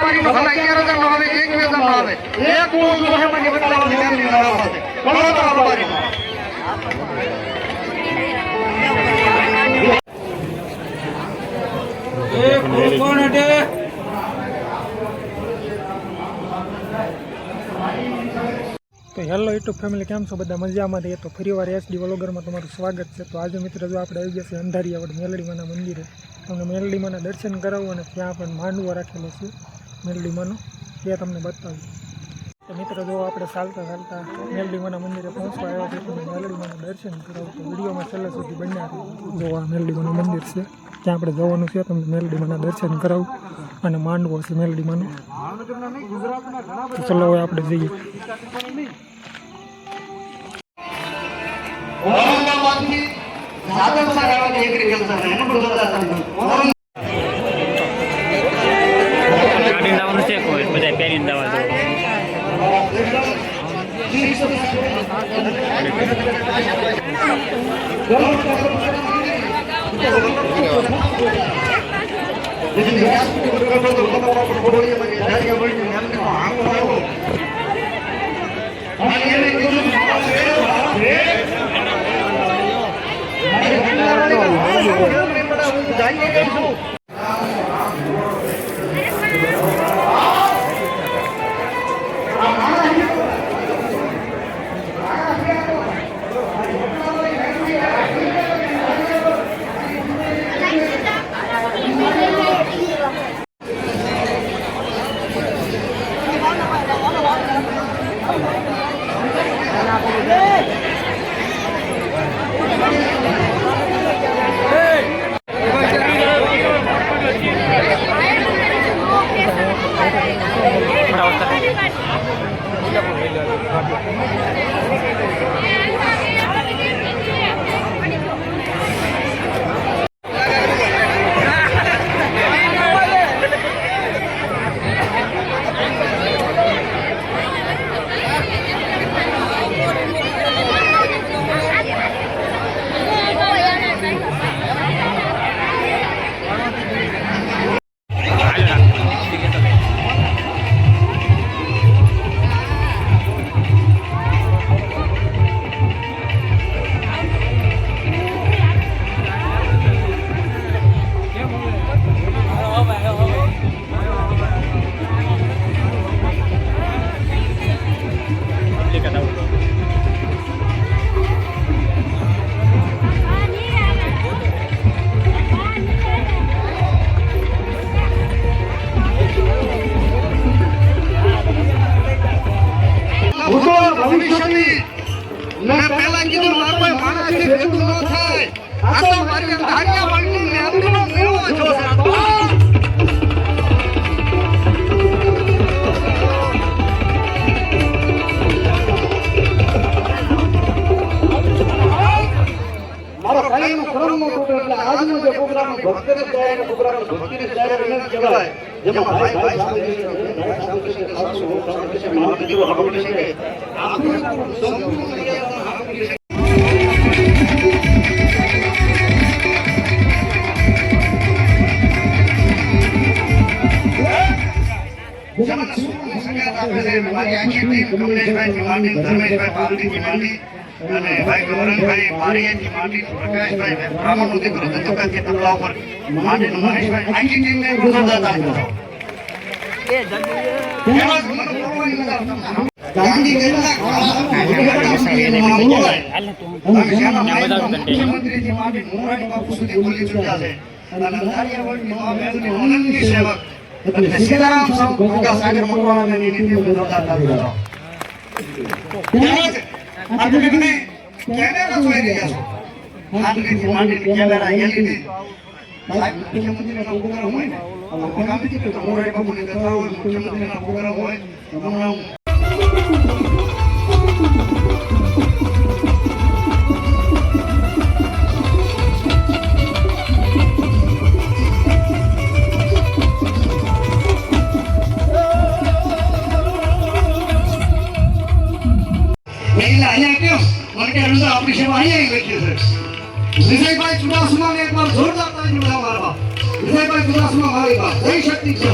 વેપારીનો ભલા 11,000 નો આવે 21,000 નો આવે એક કોણ જોહે મને બતાવવાની મેલડી ના આવે બોલો તો વેપારી એક કોણ હટે તો હેલો યુટ્યુબ ફેમિલી, કેમ છો બધા? મજામાં રહીએ તો ફરીવાર એસડી વ્લોગરમાં તમારું સ્વાગત છે. તો આજે મિત્રો જો આપણે આવી ગયા છે અંધારિયાવડ મેલડીમાના મંદિરે. તમને મેલડીમાના દર્શન કરાવવું અને ત્યાં પણ માંડવો રાખેલો છે મેલડીમાનો, તે તમને બતાવ્યું. તો મિત્રો જો આપણે ચાલતા ચાલતા મેલડીમાના મંદિરે પહોંચવા આવ્યા છે. તમને મેલડીમાના દર્શન કરાવું તો વિડીયોમાં છેલ્લે સુધી બન્યા જો આ મેલડીમાનું મંદિર છે, ત્યાં આપણે જવાનું છે. તમને મેલડીમાના દર્શન કરાવું અને માંડવો છે મેલડીમાનો. તો ચલો હવે આપણે જઈએ. ભાઈ ગૌરંગભાઈ મારીયાથી માંડી પ્રકાશભાઈ બ્રાહ્મણ ઉદય કરે ધંધોકા કે તબલા ઉપર માંડીનું મહેશભાઈ આખી ટીમને પ્રસાદ આપો એ ગાંધી મંત્રીજી માંડી મોરારી બાપુ સુધી બોલી ચૂક્યા છે અને અંધારિયાવડની મા મેલની અનંતી સેવક અને સીતારામ સાહેબ ગોગા સાગર મકવાણાની નીતિ જોરદાર ચાલુ કરો. આપણે કને કેમેરા જોઈ રહ્યા છો. હાથથી માંડી કેમેરા એલઈડી સાહેબ મુખ્યમંત્રીના પ્રોગ્રામ હોય ને આ ગામથી તો મોરારી બાપુની કથા હોય, મુખ્યમંત્રીના પ્રોગ્રામ હોય હમણાં આપણી સેવા અહીંયા બેઠી છે. વિજયભાઈ ચુડાસમાને એકવાર જોરદાર તાળી બોલાવવા. વિજયભાઈ ચુડાસમા મારી વાત જય શક્તિ છે.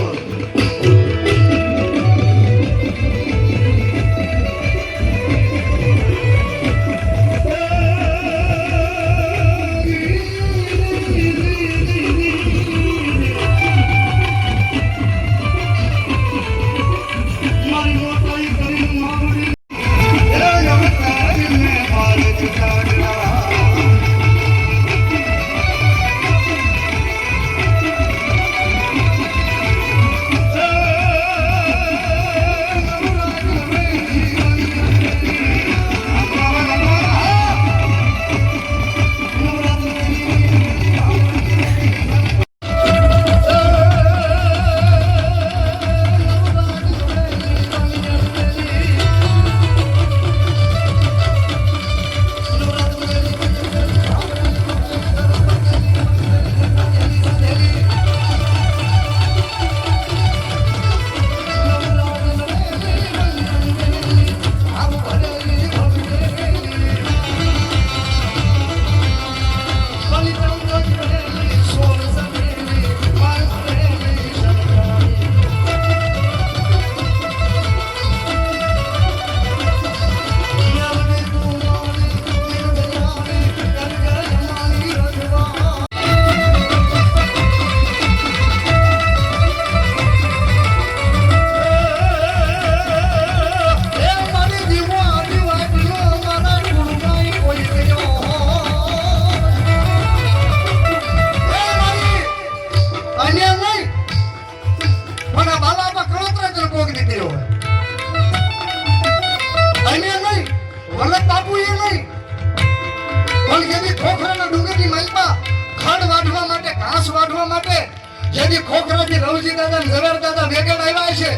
જેની ખોખરાથી રવજી દાદા ને ઝવેર દાદા ભેગા આવ્યા છે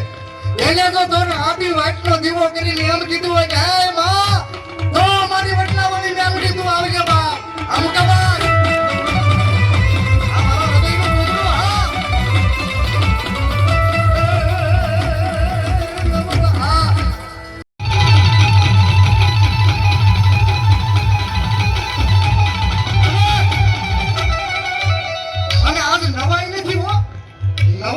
એને તો તોર આપી વાટનો દીવો કરીને એમ કીધું હોય કે હે માં તો મારી વટલા વાળી મેમડી તું આવજે બા આમ કે બા આ મારા હૃદયનું કૂતરું હા અને આજ નવાઈ નથી હો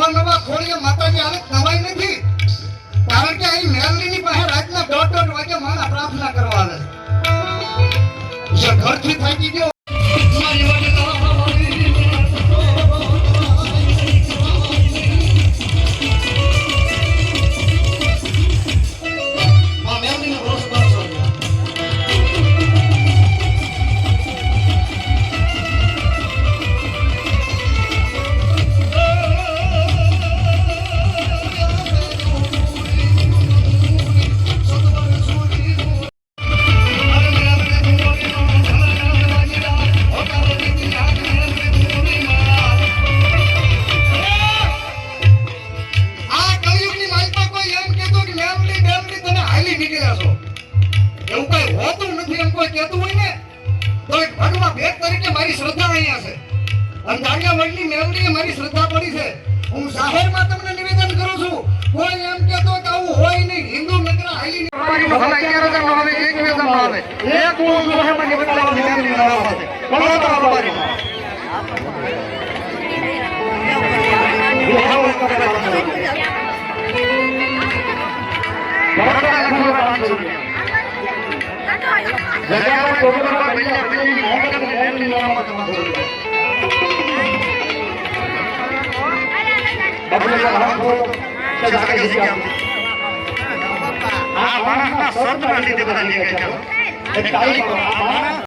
નવા ખોળીએ માતાજી આવે નવાઈ નથી કારણ કે અહીં મેલડીની પાસે રાતના 1:30 વાગે મારા પ્રાર્થના કરવા આવે જે ઘરથી થાકી ગયો મારી શ્રદ્ધા અહીંયા છે અને દાંડિયા વડની મેલડીએ મારી શ્રદ્ધા પડી છે હું જાહેરમાં તમને નિવેદન કરું છું કોઈ એમ કહેતો કે આવું હોય નહીં હિન્દુ મિત્ર હાલી નહીં ભલે 11,000 નો આવે 1,000 નો આવે એક હું જાહેરમાં નિવેદન મેલડી કરાવવા છે બોલો તો અમારી જગ્યા પર કોબરા બૈયા બૈયા મોહમ્મદ મોહમ્મદ નામમાં બબલે હાથો કે જાગે જગ્યા આ માણસના સ્વર્ગના લીધે બધા નીકળ્યા છે એ કાઈ આ